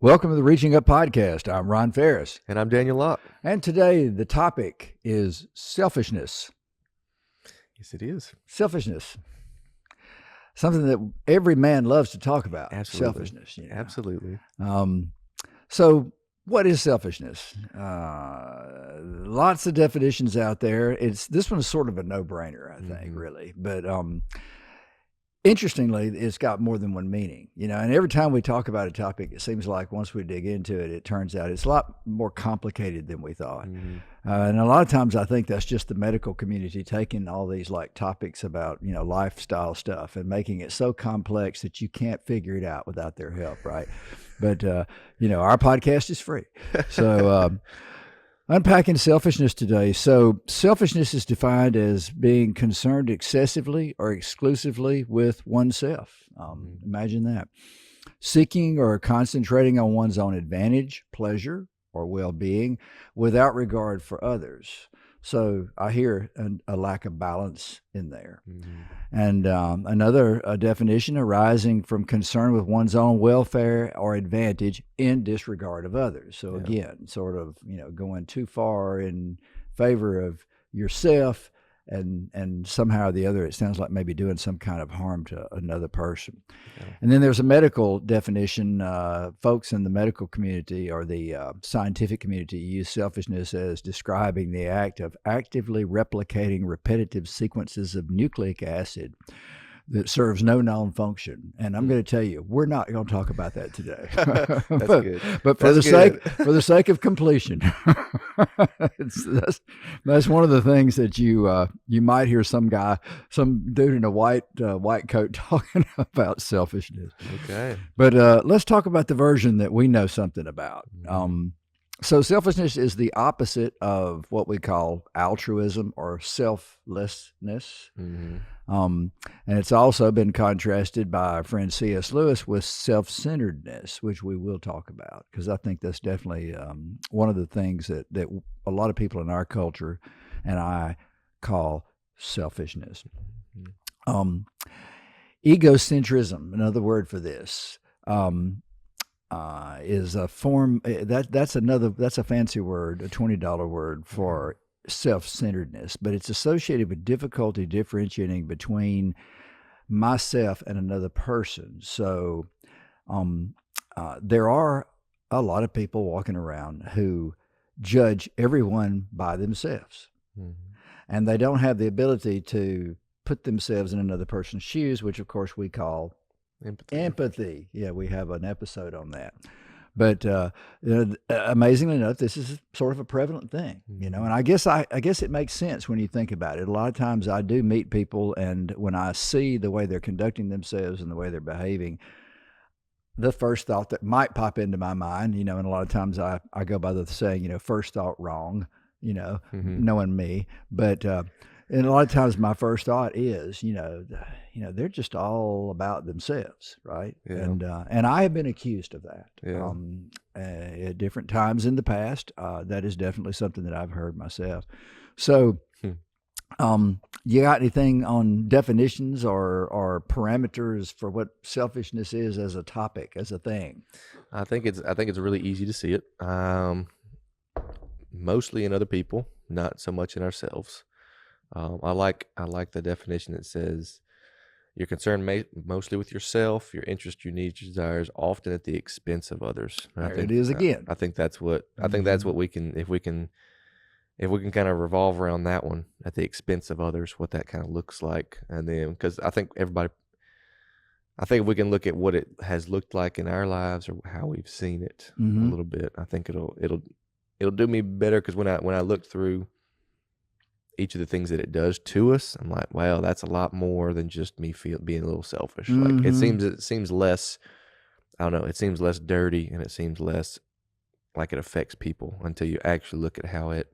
Welcome to the Reaching Up Podcast. I'm Ron Farris. And I'm Daniel Locke. And today the topic is selfishness. Yes, it is. Selfishness. Something that every man loves to talk about. Absolutely. Selfishness. You know? Absolutely. So what is selfishness? Lots of definitions out there. This one is sort of a no-brainer, I think, really. But interestingly, it's got more than one meaning, and every time we talk about a topic, it seems like once we dig into it, it turns out it's a lot more complicated than we thought. And a lot of times I think that's just the medical community taking all these like topics about, lifestyle stuff and making it so complex that you can't figure it out without their help, right? But, our podcast is free. So, unpacking selfishness today. So selfishness is defined as being concerned excessively or exclusively with oneself. Imagine that. Seeking or concentrating on one's own advantage, pleasure, or well-being without regard for others. So I hear a lack of balance in there. And another definition arising from concern with one's own welfare or advantage in disregard of others. So again, sort of, going too far in favor of yourself and somehow or the other, it sounds like maybe doing some kind of harm to another person. And then there's a medical definition. Folks in the medical community or the scientific community use selfishness as describing the act of actively replicating repetitive sequences of nucleic acid that serves no known function. And I'm going to tell you, we're not going to talk about that today. That's good. But for the sake of completion, that's one of the things that you might hear some dude in a white coat talking about selfishness. Okay. But let's talk about the version that we know something about. So selfishness is the opposite of what we call altruism or selflessness. And it's also been contrasted by our friend C.S. Lewis with self-centeredness, which we will talk about, because I think that's definitely one of the things that a lot of people in our culture and I call selfishness. Egocentrism, another word for this, is a form that's a fancy word, a $20 word for self-centeredness, but it's associated with difficulty differentiating between myself and another person. So there are a lot of people walking around who judge everyone by themselves, and they don't have the ability to put themselves in another person's shoes, which of course we call empathy. Yeah, we have an episode on that. But amazingly enough, this is sort of a prevalent thing, and I guess it makes sense when you think about it. A lot of times I do meet people, and when I see the way they're conducting themselves and the way they're behaving, the first thought that might pop into my mind, and a lot of times I go by the saying, first thought wrong, knowing me. But and a lot of times my first thought is, they're just all about themselves, right? And I have been accused of that at different times in the past. That is definitely something that I've heard myself. So, you got anything on definitions or parameters for what selfishness is as a topic, as a thing? I think it's really easy to see it. Mostly in other people, not so much in ourselves. I like the definition that says you're concerned mostly with yourself, your interests, your needs, your desires, often at the expense of others. There it is again. I think that's what we can, if we can kind of revolve around that one, at the expense of others, what that kind of looks like. And then, because I think if we can look at what it has looked like in our lives or how we've seen it a little bit, I think it'll do me better, because when I look through each of the things that it does to us, I'm like, wow, that's a lot more than just me being a little selfish. Like it seems less, I don't know, it seems less dirty, and it seems less like it affects people until you actually look at how it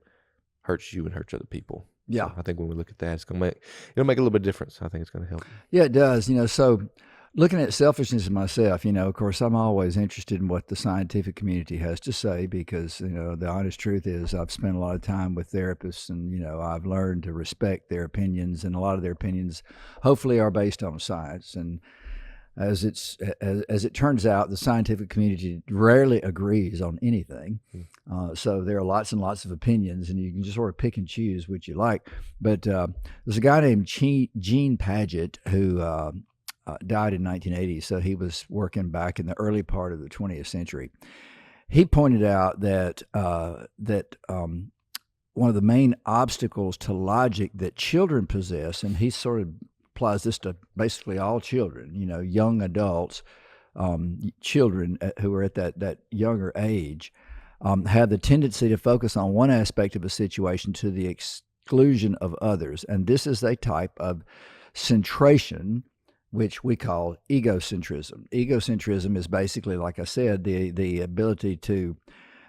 hurts you and hurts other people. Yeah. So I think when we look at that, it'll make a little bit of difference. I think it's going to help. Yeah, it does. So looking at selfishness in myself, of course, I'm always interested in what the scientific community has to say, because, the honest truth is I've spent a lot of time with therapists, and, I've learned to respect their opinions, and a lot of their opinions hopefully are based on science. And as it turns out, the scientific community rarely agrees on anything. So there are lots and lots of opinions, and you can just sort of pick and choose what you like. But there's a guy named Gene Paget who died in 1980, so he was working back in the early part of the 20th century. He pointed out that one of the main obstacles to logic that children possess, and he sort of applies this to basically all children, young adults, children who are at that younger age, have the tendency to focus on one aspect of a situation to the exclusion of others. And this is a type of centration, which we call egocentrism. Egocentrism is basically, like I said, the ability to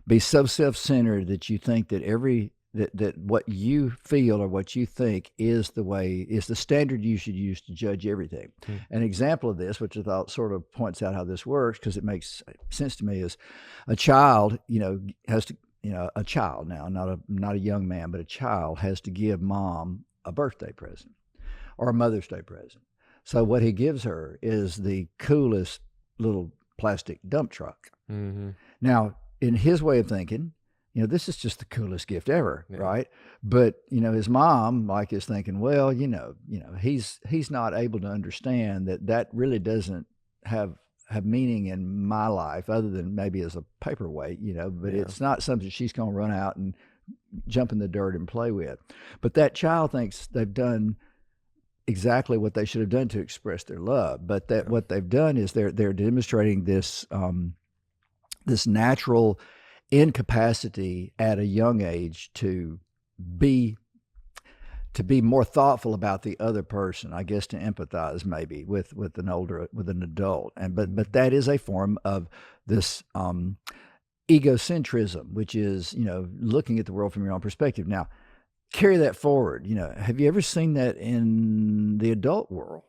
be so self-centered that you think that that what you feel or what you think is the standard you should use to judge everything. An example of this, which I thought sort of points out how this works, because it makes sense to me, is a child, has to, a child now, not a young man, but a child has to give mom a birthday present or a Mother's Day present. So what he gives her is the coolest little plastic dump truck. Now, in his way of thinking, this is just the coolest gift ever, right? But his mom, is thinking, well, he's not able to understand that really doesn't have meaning in my life, other than maybe as a paperweight, But it's not something she's going to run out and jump in the dirt and play with. But that child thinks they've done exactly what they should have done to express their love. But what they've done is they're demonstrating this this natural incapacity at a young age to be more thoughtful about the other person, I guess, to empathize maybe with an adult. But that is a form of this egocentrism, which is looking at the world from your own perspective. Now, carry that forward. Have you ever seen that in the adult world?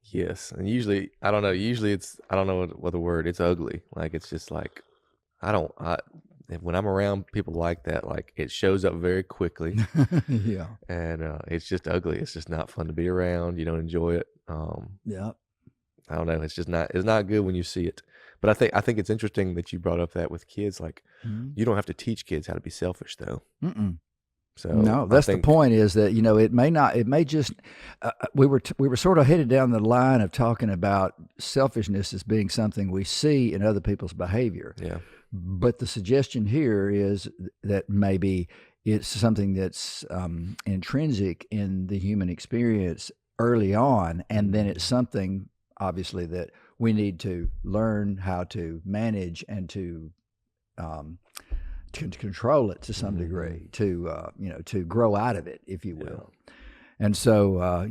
Yes, and usually I don't know. Usually I don't know what the word. It's ugly. It's just like when I'm around people like that, it shows up very quickly. Yeah. And it's just ugly. It's just not fun to be around. You don't enjoy it. Yeah. I don't know. It's not good when you see it. But I think it's interesting that you brought up that with kids. You don't have to teach kids how to be selfish, though. So no, that's the point. Is that it may just we were sort of headed down the line of talking about selfishness as being something we see in other people's behavior. Yeah. But the suggestion here is that maybe it's something that's intrinsic in the human experience early on, and then it's something obviously that we need to learn how to manage and to control it to some degree, to grow out of it, if you will. And so,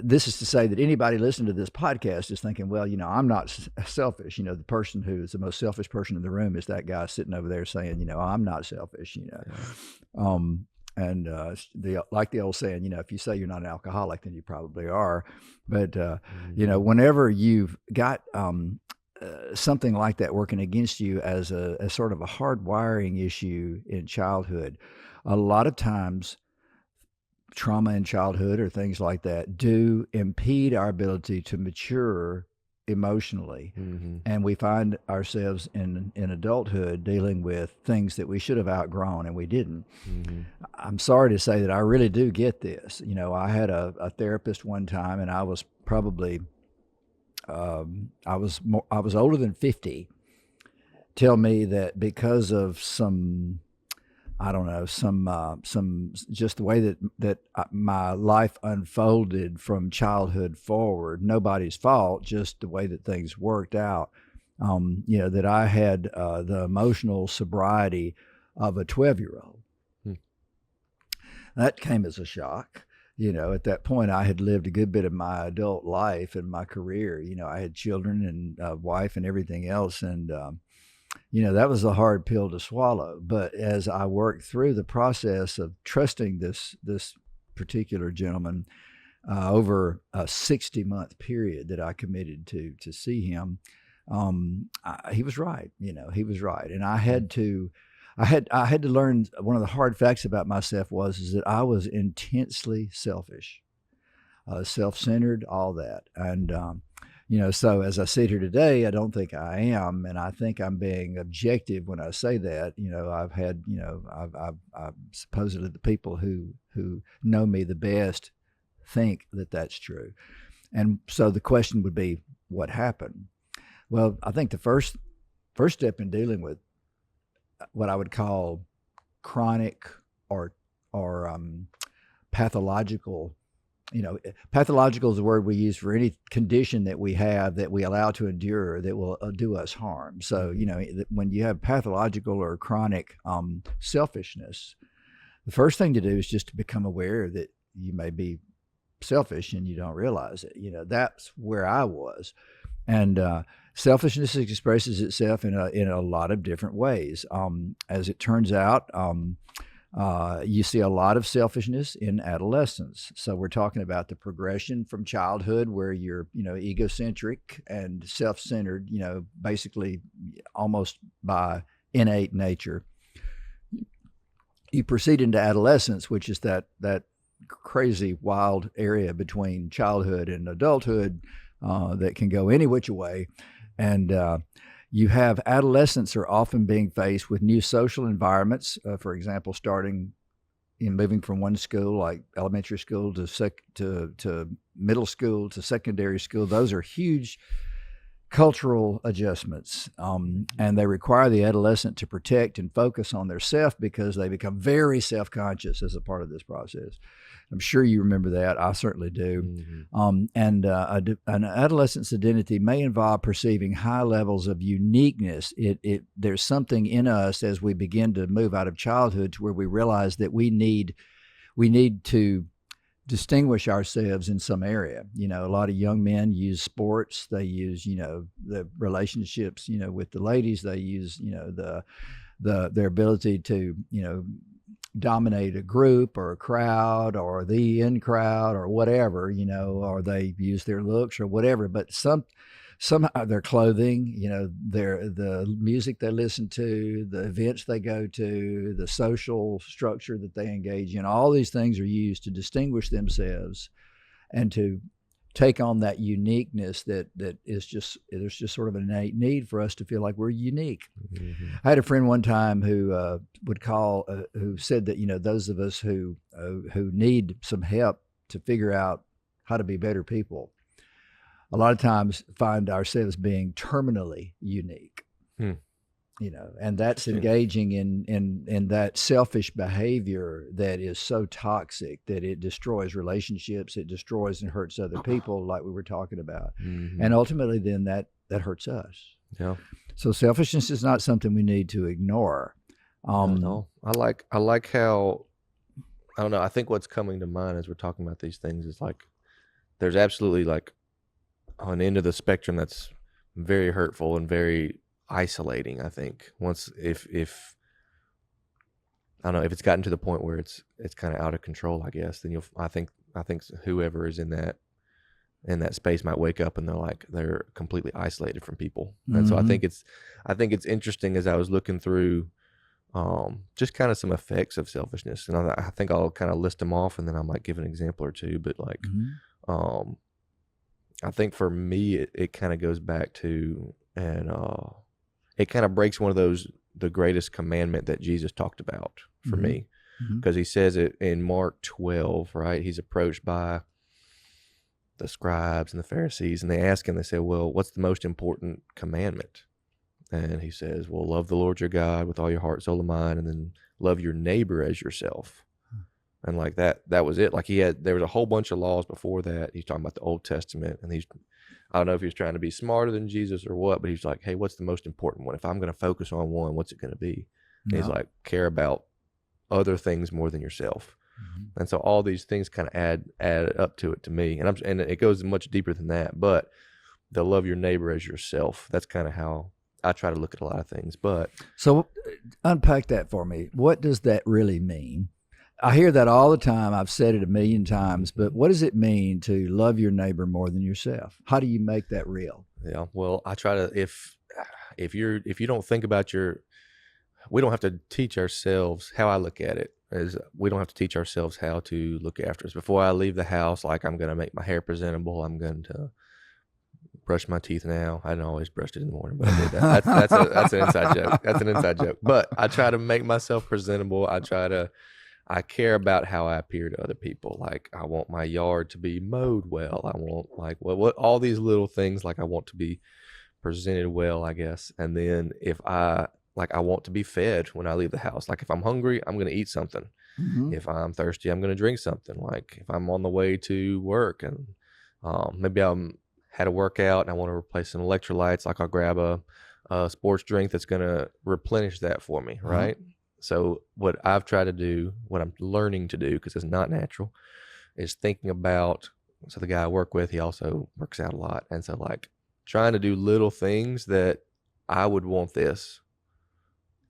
this is to say that anybody listening to this podcast is thinking, well, I'm not selfish. The person who is the most selfish person in the room is that guy sitting over there saying, I'm not selfish. Like the old saying, if you say you're not an alcoholic, then you probably are. But whenever you've got something like that working against you as a sort of a hardwiring issue in childhood, a lot of times trauma in childhood or things like that do impede our ability to mature emotionally. And we find ourselves in adulthood dealing with things that we should have outgrown and we didn't. I'm sorry to say that I really do get this. I had a therapist one time, and I was probably I was older than 50, tell me that because of some just the way that my life unfolded from childhood forward, nobody's fault, just the way that things worked out, that I had the emotional sobriety of a 12-year-old. That came as a shock. At that point, I had lived a good bit of my adult life and my career. I had children and a wife and everything else. And, that was a hard pill to swallow. But as I worked through the process of trusting this particular gentleman over a 60-month period that I committed to see him, he was right. He was right. And I had to learn, one of the hard facts about myself is that I was intensely selfish, self-centered, all that. And So as I sit here today, I don't think I am, and I think I'm being objective when I say that. I've had, I've supposedly the people who know me the best think that that's true. And so the question would be, what happened? Well, I think the first step in dealing with what I would call chronic or pathological. Pathological is the word we use for any condition that we have that we allow to endure that will do us harm. So, when you have pathological or chronic selfishness, the first thing to do is just to become aware that you may be selfish and you don't realize it. That's where I was. And selfishness expresses itself in a lot of different ways. As it turns out, you see a lot of selfishness in adolescence. So we're talking about the progression from childhood where you're, egocentric and self-centered, basically almost by innate nature. You proceed into adolescence, which is that crazy, wild area between childhood and adulthood that can go any which way. And you have adolescents are often being faced with new social environments. For example, starting in moving from one school like elementary school to middle school to secondary school. Those are huge cultural adjustments, and they require the adolescent to protect and focus on their self because they become very self-conscious as a part of this process. I'm sure you remember that. I certainly do. And an adolescent's identity may involve perceiving high levels of uniqueness. There's something in us as we begin to move out of childhood to where we realize that we need to distinguish ourselves in some area. A lot of young men use sports. They use, the relationships, with the ladies. They use, their ability to, dominate a group or a crowd or the in crowd or whatever, or they use their looks or whatever. But somehow their clothing, the music they listen to, the events they go to, the social structure that they engage in, all these things are used to distinguish themselves and to take on that uniqueness that is just, there's just sort of an innate need for us to feel like we're unique. I had a friend one time who who said that, those of us who need some help to figure out how to be better people, a lot of times find ourselves being terminally unique. And that's engaging in that selfish behavior that is so toxic that it destroys relationships, it destroys and hurts other people, like we were talking about. And ultimately then that hurts us. Yeah. So selfishness is not something we need to ignore. No. I like how, I don't know, I think what's coming to mind as we're talking about these things is like, there's absolutely like an end of the spectrum that's very hurtful and very isolating. I think once if I don't know if it's gotten to the point where it's kind of out of control, I guess, then I think whoever is in that space might wake up and they're completely isolated from people. And so I think it's interesting as I was looking through just kind of some effects of selfishness, and I think I'll kind of list them off and then I might give an example or two, but like I think for me it kind of goes back to, and it kind of breaks one of the greatest commandment that Jesus talked about for me, because he says it in Mark 12, right? He's approached by the scribes and the Pharisees, and they ask him, they say, well, what's the most important commandment? And he says, well, love the Lord your God with all your heart, soul, and mind, and then love your neighbor as yourself. And like that was it. Like there was a whole bunch of laws before that. He's talking about the Old Testament, and I don't know if he was trying to be smarter than Jesus or what, but he's like, hey, what's the most important one? If I'm going to focus on one, what's it going to be? And he's like, care about other things more than yourself. And so all these things kind of add up to it to me. And it goes much deeper than that, but the love your neighbor as yourself, that's kind of how I try to look at a lot of things. But so unpack that for me. What does that really mean? I hear that all the time. I've said it a million times, but what does it mean to love your neighbor more than yourself? How do you make that real? Yeah, well, I try to, if you don't think about we don't have to teach ourselves. How I look at it is we don't have to teach ourselves how to look after us. Before I leave the house, like I'm going to make my hair presentable. I'm going to brush my teeth now. I didn't always brush it in the morning, but I did that. That's an inside joke. That's an inside joke. But I try to make myself presentable. I care about how I appear to other people. Like, I want my yard to be mowed well. I want, like, what all these little things, like, I want to be presented well, I guess. And then if I want to be fed when I leave the house. Like, if I'm hungry, I'm going to eat something. Mm-hmm. If I'm thirsty, I'm going to drink something. Like, if I'm on the way to work and maybe I'm had a workout and I want to replace some electrolytes, like, I'll grab a sports drink that's going to replenish that for me, right? So what I've tried to do, what I'm learning to do, because it's not natural, is thinking about, so the guy I work with, he also works out a lot. And so, like, trying to do little things that I would want this.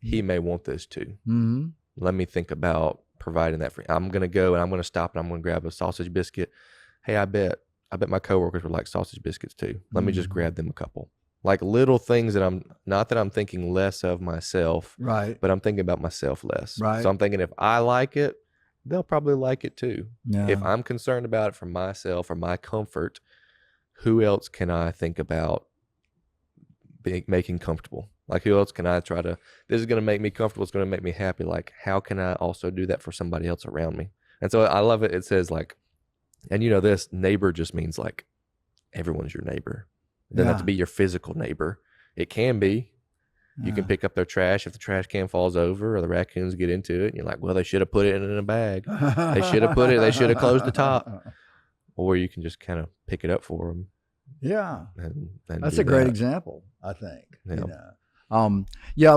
He may want this too. Mm-hmm. Let me think about providing that for you. I'm going to go and I'm going to stop and I'm going to grab a sausage biscuit. Hey, I bet my coworkers would like sausage biscuits too. Let me just grab them a couple. Like, little things that I'm thinking less of myself, right? But I'm thinking about myself less. Right. So I'm thinking, if I like it, they'll probably like it too. Yeah. If I'm concerned about it for myself or my comfort, who else can I think about making comfortable? Like, who else can I try to, this is going to make me comfortable, it's going to make me happy. Like, how can I also do that for somebody else around me? And so I love it. It says, like, and this neighbor just means, like, everyone's your neighbor. It doesn't have to be your physical neighbor. It can be. You can pick up their trash if the trash can falls over or the raccoons get into it. And you're like, well, they should have put it in a bag. They should have closed the top. Or you can just kind of pick it up for them. Yeah. And that's a great example, I think. Yeah. A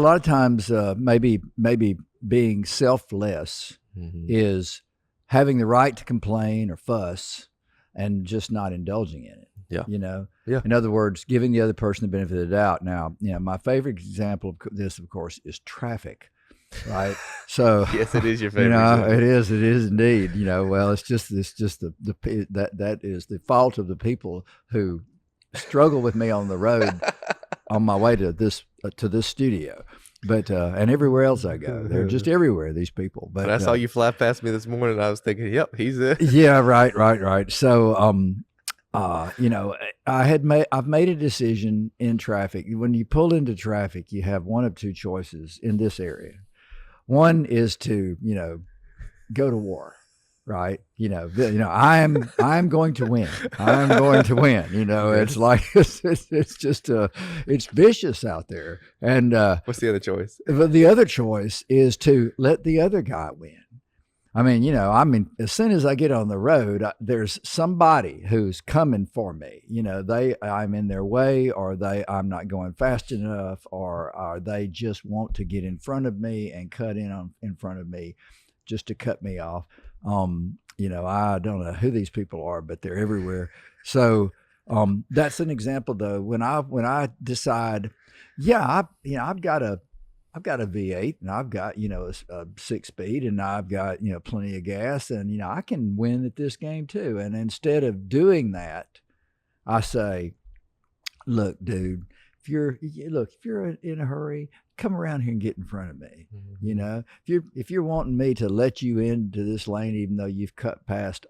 lot of times maybe being selfless is having the right to complain or fuss and just not indulging in it. Yeah. Yeah. In other words, giving the other person the benefit of the doubt. Now, my favorite example of this, of course, is traffic. Right. So yes, it is your favorite. It is indeed. Well, it's just that is the fault of the people who struggle with me on the road on my way to this studio. But and everywhere else I go, they're just everywhere, these people. But I saw you fly past me this morning, and I was thinking, yep, he's it. Yeah, right. So I've made a decision in traffic. When you pull into traffic, you have one of two choices in this area. One is to, go to war, right? I'm going to win. I'm going to win. It's like, it's just, it's vicious out there. And what's the other choice? But the other choice is to let the other guy win. I mean, as soon as I get on the road, there's somebody who's coming for me. I'm in their way, or I'm not going fast enough, or they just want to get in front of me and cut in front of me just to cut me off. I don't know who these people are, but they're everywhere. So that's an example, though. When I decide, I've got a V8 and I've got, a 6-speed and I've got, plenty of gas and, I can win at this game too. And instead of doing that, I say, look, dude, if you're in a hurry, come around here and get in front of me. If you're wanting me to let you into this lane, even though you've cut past,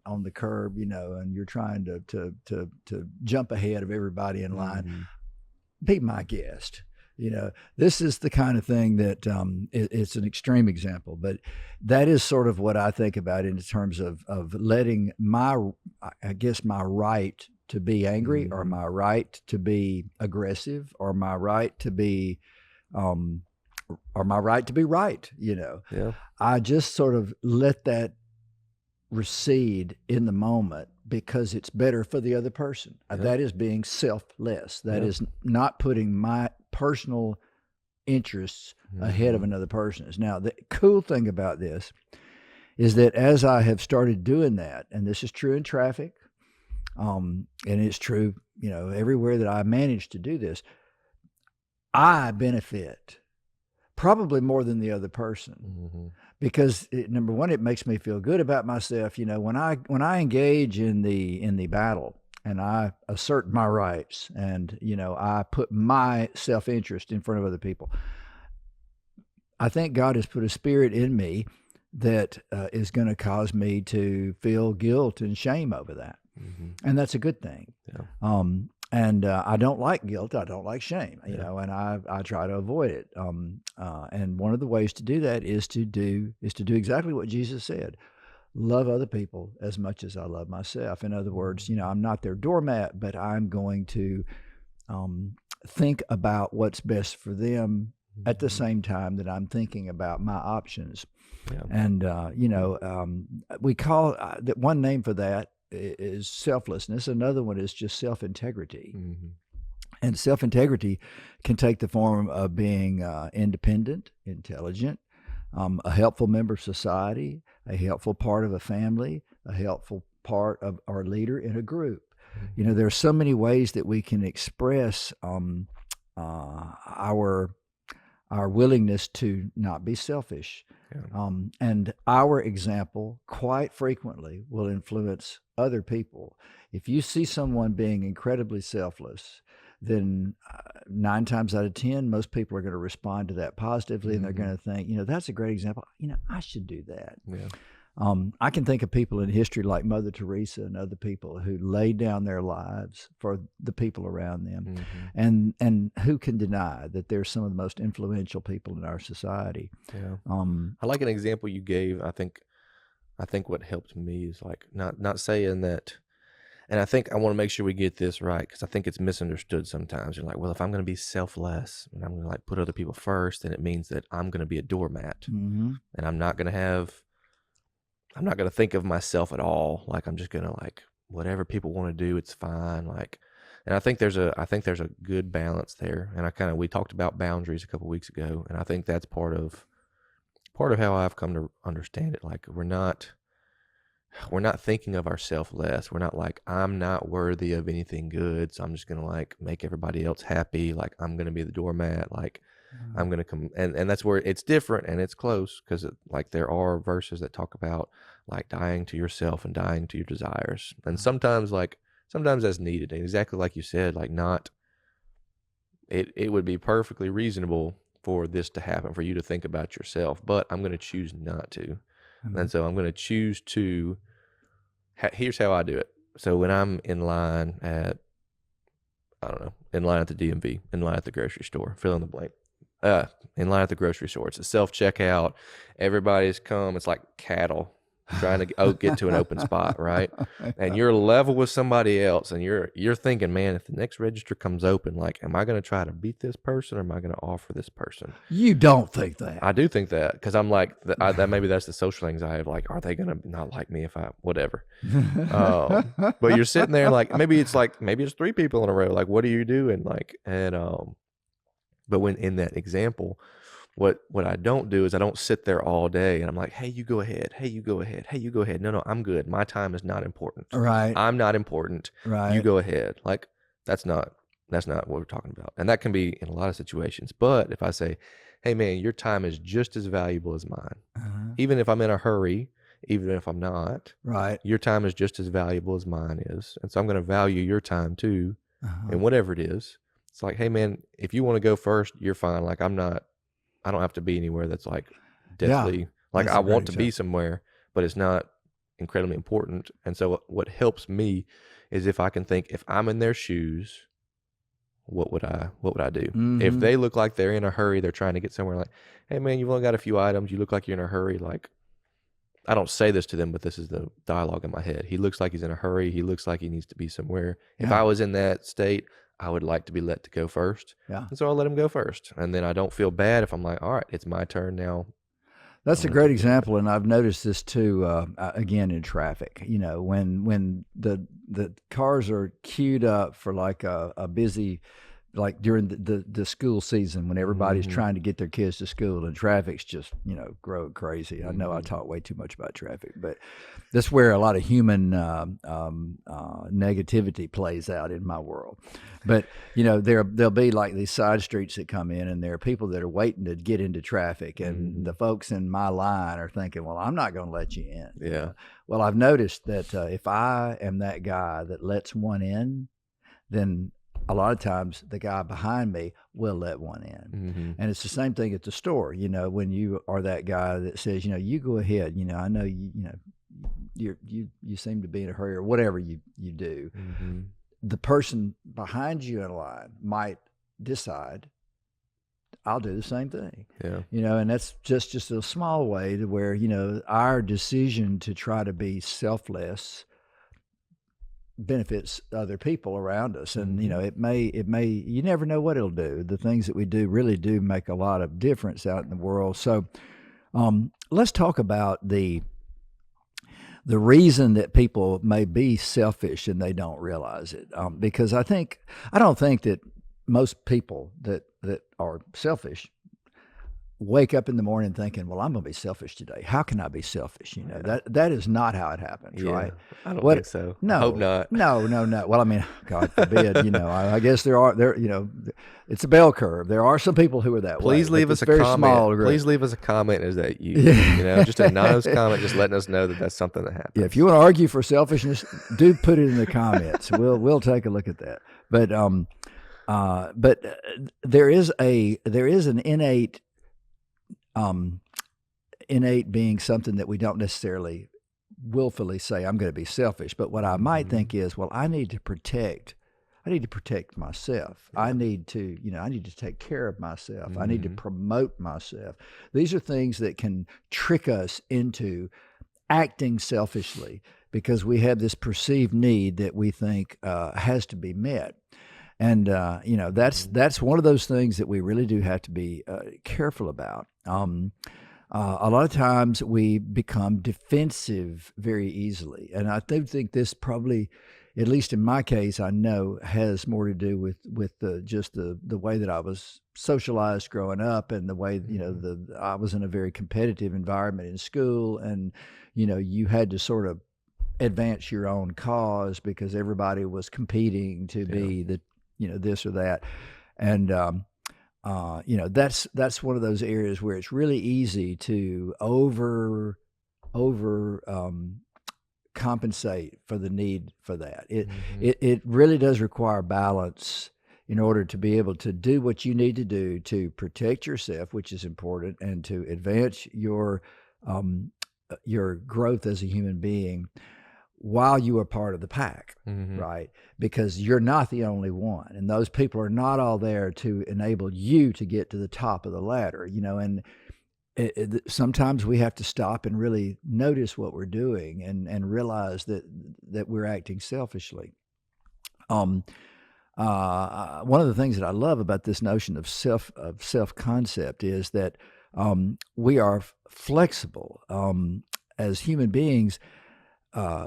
on the curb, and you're trying to jump ahead of everybody in line, be my guest. This is the kind of thing that it's an extreme example, but that is sort of what I think about in terms of letting my right to be angry, or my right to be aggressive, or my right to be right. I just sort of let that recede in the moment because it's better for the other person. That is being selfless. That is not putting my personal interests ahead of another person's. Now, the cool thing about this is that as I have started doing that, and this is true in traffic, and it's true, everywhere that I manage to do this, I benefit probably more than the other person. Because number one, it makes me feel good about myself. When I engage in the battle and I assert my rights and, I put my self-interest in front of other people, I think God has put a spirit in me that is going to cause me to feel guilt and shame over that. And that's a good thing. And I don't like guilt. I don't like shame, you Yeah. know, and I try to avoid it. And one of the ways to do that is to do exactly what Jesus said: love other people as much as I love myself. In other words, you know, I'm not their doormat, but I'm going to think about what's best for them at the Mhm. same time that I'm thinking about my options. Yeah. And you know, we call that one name for that is selflessness. Another one is just self-integrity. Mhm. And self-integrity can take the form of being independent, intelligent, a helpful member of society, a helpful part of a family, a helpful part of our leader in a group. You know, Mhm. there are so many ways that we can express our willingness to not be selfish. Yeah. And our example quite frequently will influence other people. If you see someone being incredibly selfless, then 9 times out of 10, most people are going to respond to that positively, and they're Mhm. going to think, you know, that's a great example. You know, I should do that. Yeah. I can think of people in history like Mother Teresa and other people who laid down their lives for the people around them, Mhm. and who can deny that they're some of the most influential people in our society? Yeah. Um, I like an example you gave. I think what helped me is like not saying that, and I think I want to make sure we get this right because I think it's misunderstood sometimes. You're like, well, if I'm going to be selfless and I'm going to like put other people first, then it means that I'm going to be a doormat mhm. and I'm not going to think of myself at all. Like I'm just going to like whatever people want to do, it's fine. Like, and I think there's a good balance there. And we talked about boundaries a couple weeks ago, and I think that's part of how I've come to understand it. Like we're not thinking of ourselves less. We're not like, I'm not worthy of anything good, so I'm just gonna like make everybody else happy. Like I'm gonna be the doormat. Like I'm gonna come, and that's where it's different and it's close because like there are verses that talk about like dying to yourself and dying to your desires, and sometimes that's needed. And exactly like you said, like not it would be perfectly reasonable for this to happen, for you to think about yourself, but I'm going to choose not to. And Mhm. so I'm going to choose to, here's how I do it. So when I'm in line at, I don't know, in line at the DMV, in line at the grocery store, fill in the blank. In line at the grocery store, it's a self checkout. Everybody's come. It's like cattle trying to get to an open spot, right? And you're level with somebody else, and you're thinking, man, if the next register comes open, like, am I going to try to beat this person, or am I going to offer this person? You don't think I that. do think that because I'm like that. Maybe that's the social anxiety of like, are they going to not like me if I whatever? But you're sitting there like maybe it's 3 people in a row. Like, what do you do? And like, but when in that example, what I don't do is I don't sit there all day and I'm like, hey, you go ahead. Hey, you go ahead. Hey, you go ahead. No, I'm good. My time is not important. Right, I'm not important. You right. go ahead. Like that's not what we're talking about. And that can be in a lot of situations. But if I say, hey man, your time is just as valuable as mine. Uh-huh. Even if I'm in a hurry, even if I'm not, Right. your time is just as valuable as mine is. And so I'm going to value your time too. Uh-huh. And whatever it is, it's like, hey man, if you want to go first, you're fine. Like I don't have to be anywhere that's like Yeah, deathly, like that's I a great want to be example. somewhere, but it's not incredibly important. And so what helps me is if I can think, if I'm in their shoes, what would I do? If Mhm. they look like they're in a hurry, they're trying to get somewhere, like, hey man, you've only got a few items, you look like you're in a hurry. Like I don't say this to them, but this is the dialogue in my head. He looks like he's in a hurry. He looks like he needs to be somewhere. If Yeah, I was in that state, I would like to be let to go first. yeah. And so I'll let him go first. And then I don't feel bad if I'm like, all right, it's my turn now. That's I'm a going to great take care of it. example, and I've noticed this too. Again, in traffic, you know, when the cars are queued up for like a busy, like during the school season when everybody's Mm-hmm. trying to get their kids to school and traffic's just, you know, growing crazy. I know I Mm-hmm. talk way too much about traffic, but that's where a lot of human negativity plays out in my world. But you know, there'll be like these side streets that come in, and there are people that are waiting to get into traffic, and Mm-hmm. the folks in my line are thinking, "Well, I'm not going to let you in." You Yeah. know? Well, I've noticed that if I am that guy that lets one in, then a lot of times the guy behind me will let one in. Mm-hmm. And it's the same thing at the store, you know, when you are that guy that says, you know, you go ahead, you know, I know you know, you seem to be in a hurry or whatever you do. Mm-hmm. the person behind you in line might decide, I'll do the same thing. Yeah. And that's just a small way to where, our decision to try to be selfless benefits other people around us. And, it may, you never know what it'll do. The things that we do really do make a lot of difference out in the world. So let's talk about the reason that people may be selfish and they don't realize it. Because I don't think that most people that are selfish wake up in the morning thinking, well, I'm going to be selfish today. How can I be selfish? That is not how it happens, right? I don't think so. No, I hope not. No. Well, I mean, God forbid, I guess there, it's a bell curve. There are some people who are that way. Please leave us a comment. Please leave us a comment. Is that you? Just an anonymous comment, just letting us know that that's something that happens. Yeah, if you want to argue for selfishness, do put it in the comments. We'll take a look at that. But there is an innate being something that we don't necessarily willfully say, I'm going to be selfish. But what I might think is, well, I need to protect myself. Yeah. I need to take care of myself. I need to promote myself. These are things that can trick us into acting selfishly because we have this perceived need that we think has to be met. And, that's one of those things that we really do have to be careful about. A lot of times we become defensive very easily. And I do think this probably, at least in my case, I know has more to do with the way that I was socialized growing up and the way, I was in a very competitive environment in school. And, you had to sort of advance your own cause because everybody was competing to be the, this or that. And, that's one of those areas where it's really easy to over compensate for the need for that. It really does require balance in order to be able to do what you need to do to protect yourself, which is important, and to advance your growth as a human being while you are part of the pack, right? Because you're not the only one, and those people are not all there to enable you to get to the top of the ladder, and sometimes we have to stop and really notice what we're doing and realize that we're acting selfishly. One of the things that I love about this notion of self-concept is that we are flexible. As human beings,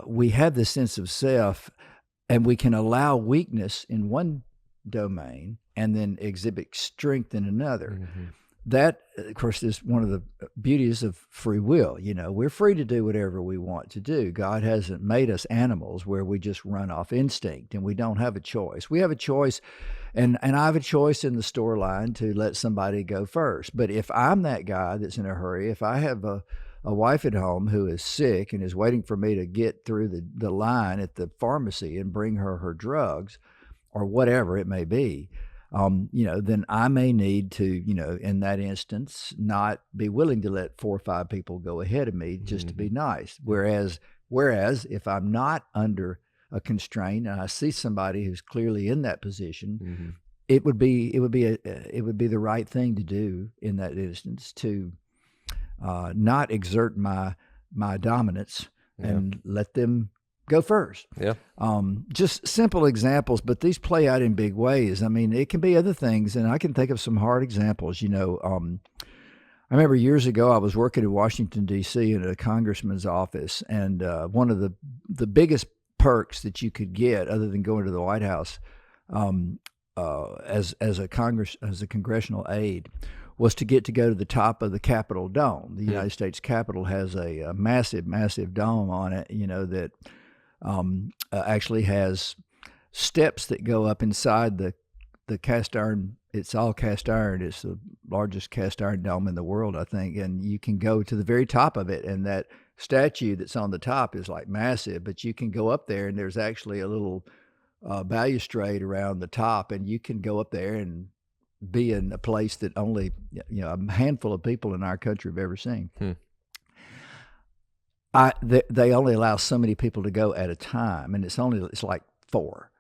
we have this sense of self, and we can allow weakness in one domain and then exhibit strength in another. That, of course, is one of the beauties of free will. We're free to do whatever we want to do. God hasn't made us animals where we just run off instinct and we don't have a choice. We have a choice, and I have a choice in the store line to let somebody go first. But if I'm that guy that's in a hurry, if I have a wife at home who is sick and is waiting for me to get through the line at the pharmacy and bring her drugs or whatever it may be, then I may need to, in that instance, not be willing to let 4 or 5 people go ahead of me just to be nice. Whereas if I'm not under a constraint and I see somebody who's clearly in that position, it would be the right thing to do in that instance to not exert my dominance and let them go first. Yeah. Just simple examples, but these play out in big ways. I mean, it can be other things, and I can think of some hard examples. I remember years ago I was working in Washington, D.C. in a congressman's office, and one of the biggest perks that you could get, other than going to the White House as a congressional aide, was to get to go to the top of the Capitol dome. The United States Capitol has a massive, massive dome on it, that actually has steps that go up inside the cast iron. It's all cast iron. It's the largest cast iron dome in the world, I think. And you can go to the very top of it, and that statue that's on the top is like massive, but you can go up there and there's actually a little balustrade around the top, and you can go up there and be in a place that only a handful of people in our country have ever seen. They only allow so many people to go at a time, and it's like 4.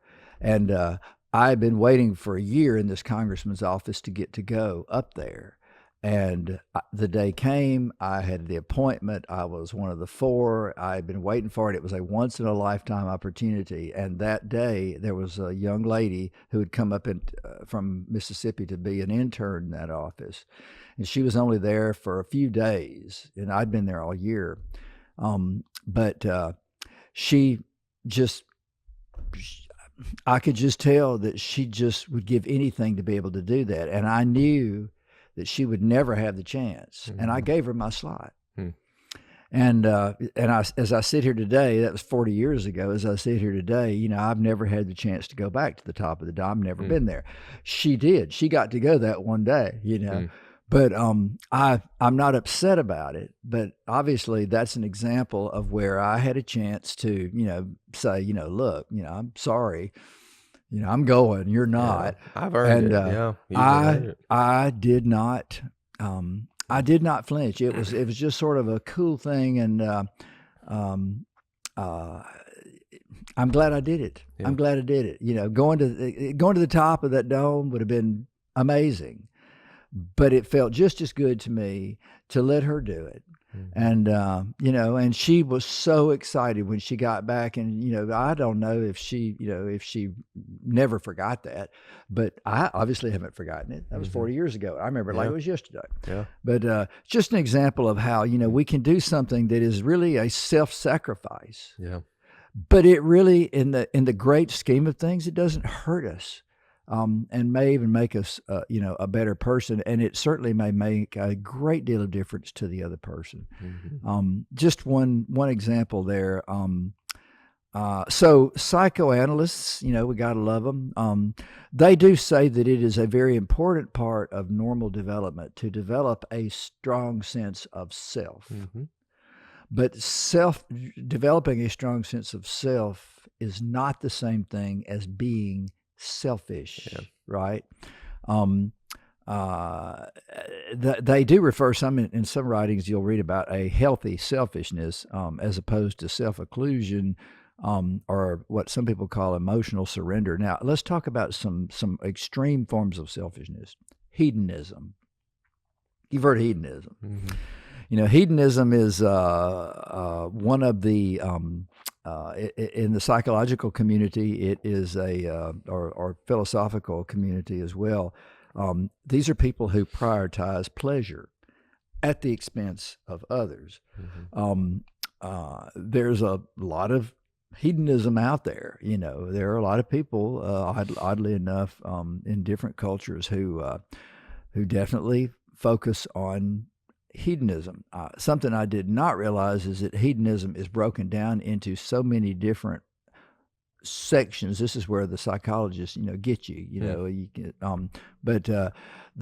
And I had been waiting for a year in this congressman's office to get to go up there. And the day came, I had the appointment. I was one of the 4. I had been waiting for it. It was a once in a lifetime opportunity. And that day, there was a young lady who had come up from Mississippi to be an intern in that office. And she was only there for a few days, and I'd been there all year. But she just, I could just tell that she just would give anything to be able to do that. And I knew that she would never have the chance. And I gave her my slot. And as I sit here today, that was 40 years ago. As I sit here today, I've never had the chance to go back to the top of the dome. I've never been there. She did. She got to go that one day, But I'm not upset about it. But obviously, that's an example of where I had a chance to, say, look, I'm sorry. I'm going. You're not. Yeah, I've earned it. I did not. I did not flinch. It was just sort of a cool thing, and I'm glad I did it. Yeah. I'm glad I did it. Going to the top of that dome would have been amazing, but it felt just as good to me to let her do it. And, and she was so excited when she got back, and, I don't know if she never forgot that, but I obviously haven't forgotten it. That was 40 years ago. I remember it like it was yesterday. Yeah. But just an example of how, we can do something that is really a self-sacrifice. Yeah. But it really, in the great scheme of things, it doesn't hurt us. And may even make us, a better person. And it certainly may make a great deal of difference to the other person. Just one example there. So psychoanalysts, we got to love them. They do say that it is a very important part of normal development to develop a strong sense of self. But developing a strong sense of self is not the same thing as being selfish, right? They do refer in some writings you'll read about a healthy selfishness as opposed to self-occlusion, or what some people call emotional surrender. Now, let's talk about some extreme forms of selfishness. Hedonism. You've heard of hedonism. Hedonism is one of the in the psychological community. It is or philosophical community as well. These are people who prioritize pleasure at the expense of others. There's a lot of hedonism out there. There are a lot of people, oddly enough, in different cultures who definitely focus on hedonism. Something I did not realize is that hedonism is broken down into so many different sections. This is where the psychologists, get you. You get, but the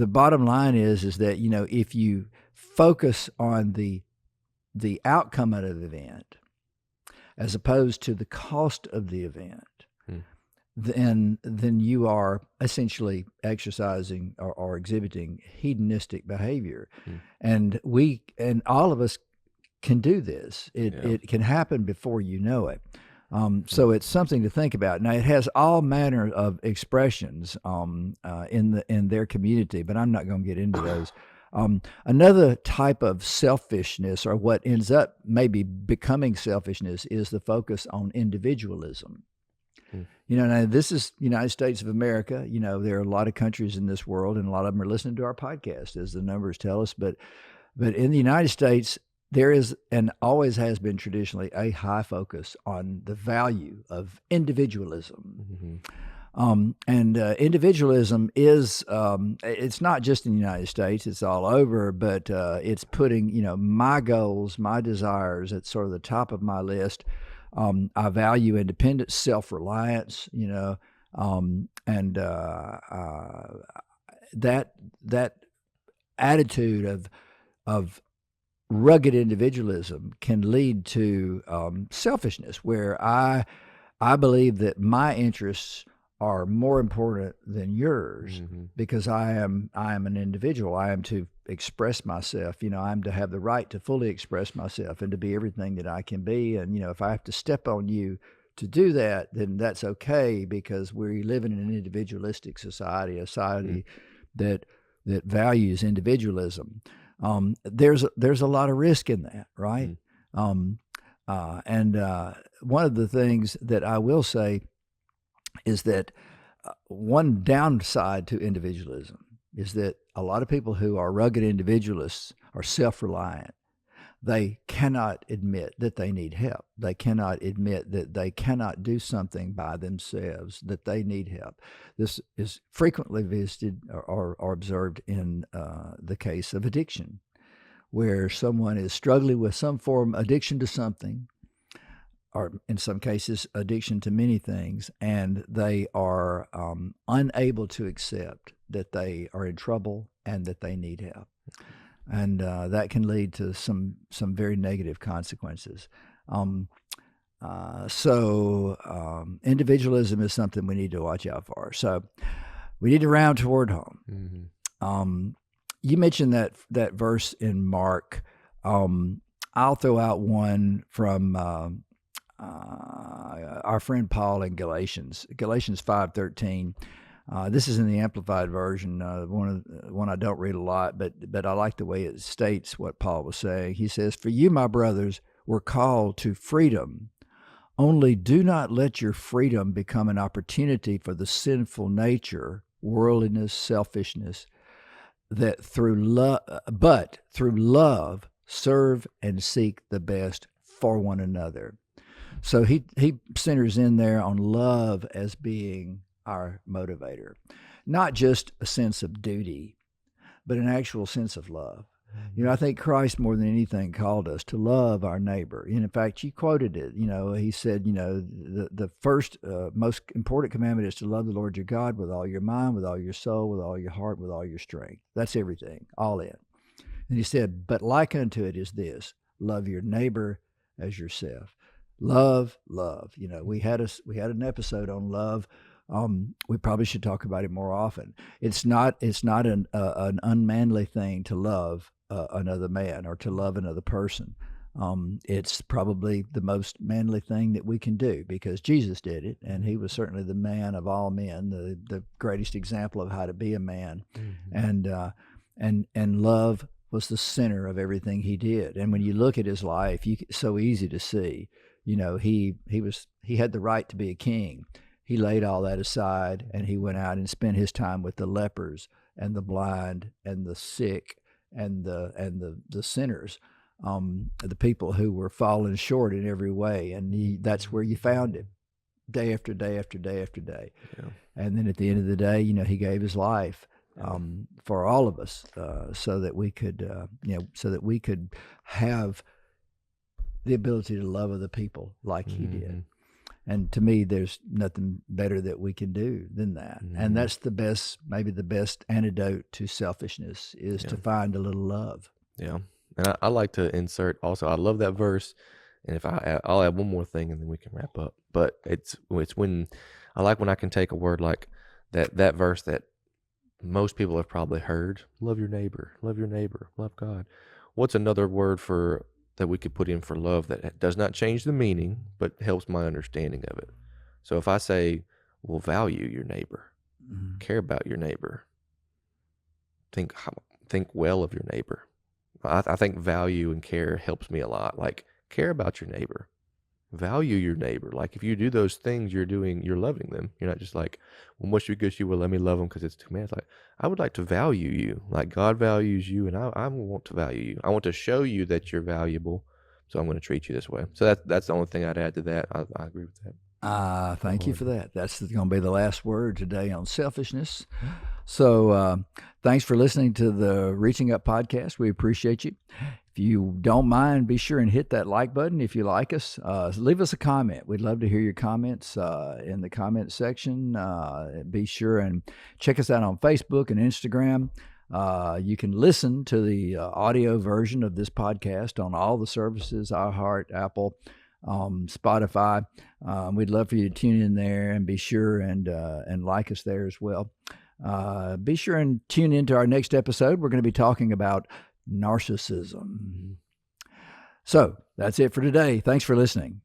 bottom line is that if you focus on the outcome of the event as opposed to the cost of the event, then you are essentially exercising or exhibiting hedonistic behavior. And all of us can do this. It can happen before you know it. So it's something to think about. Now, it has all manner of expressions in their community, but I'm not going to get into those. Another type of selfishness, or what ends up maybe becoming selfishness, is the focus on individualism. Now this is United States of America. There are a lot of countries in this world, and a lot of them are listening to our podcast, as the numbers tell us. But in the United States, there is, and always has been traditionally, a high focus on the value of individualism. And individualism is, it's not just in the United States, it's all over, but it's putting, my goals, my desires at sort of the top of my list. I value independence, self-reliance, and that attitude of rugged individualism can lead to selfishness, where I believe that my interests are more important than yours, because I am an individual. I am to express myself. I am to have the right to fully express myself and to be everything that I can be. And if I have to step on you to do that, then that's okay, because we live in an individualistic society, a society that values individualism. There's a lot of risk in that, right? And one of the things that I will say is that one downside to individualism is that a lot of people who are rugged individualists are self-reliant. They cannot admit that they need help. They cannot admit that they cannot do something by themselves, that they need help. This is frequently visited or observed in the case of addiction, where someone is struggling with some form of addiction to something, or in some cases, addiction to many things, and they are unable to accept that they are in trouble and that they need help. And that can lead to some very negative consequences. So individualism is something we need to watch out for. So we need to round toward home. You mentioned that verse in Mark. I'll throw out one from our friend Paul in Galatians 5:13. This is in the Amplified Version, one I don't read a lot, but I like the way it states what Paul was saying. He says, "For you, my brothers, were called to freedom. Only do not let your freedom become an opportunity for the sinful nature, worldliness, selfishness, but through love serve and seek the best for one another." So he centers in there on love as being our motivator, not just a sense of duty, but an actual sense of love. I think Christ more than anything called us to love our neighbor. And in fact, you quoted it. He said, the first most important commandment is to love the Lord your God with all your mind, with all your soul, with all your heart, with all your strength. That's everything, all in. And he said, but like unto it is this: love your neighbor as yourself. Love. We had an episode on love. We probably should talk about it more often. It's not an unmanly thing to love another man or to love another person. It's probably the most manly thing that we can do, because Jesus did it, and he was certainly the man of all men, the greatest example of how to be a man. And love was the center of everything he did. And when you look at his life, it's so easy to see. He had the right to be a king. He laid all that aside, and he went out and spent his time with the lepers and the blind and the sick and the sinners, the people who were falling short in every way. And that's where you found him, day after day after day after day. Yeah. And then at the end of the day, he gave his life for all of us, so that we could have the ability to love other people like he did. And to me, there's nothing better that we can do than that. And that's maybe the best antidote to selfishness is to find a little love. Yeah. And I like to insert also, I love that verse. And if I'll add one more thing and then we can wrap up. But it's when I can take a word like that verse that most people have probably heard: love your neighbor, love God. What's another word that we could put in for love that does not change the meaning, but helps my understanding of it? So if I say, well, value your neighbor, care about your neighbor, think well of your neighbor. I think value and care helps me a lot. Like, care about your neighbor, value your neighbor. Like, if you do those things, you're loving them. You're not just like, well, mushy gushy, well, let me love them because it's 2 minutes. Like, I would like to value you, like God values you, and I want to value you. I want to show you that you're valuable, so I'm going to treat you this way. So that's the only thing I'd add to that. I agree with that. Thank you for that. That's going to be the last word today on selfishness. So thanks for listening to the Reaching Up podcast. We appreciate you. If you don't mind, be sure and hit that like button if you like us. Leave us a comment. We'd love to hear your comments in the comment section. Be sure and check us out on Facebook and Instagram. You can listen to the audio version of this podcast on all the services: iHeart, Apple, Spotify. We'd love for you to tune in there and be sure and like us there as well. Be sure and tune into our next episode. We're going to be talking about narcissism. So that's it for today. Thanks for listening.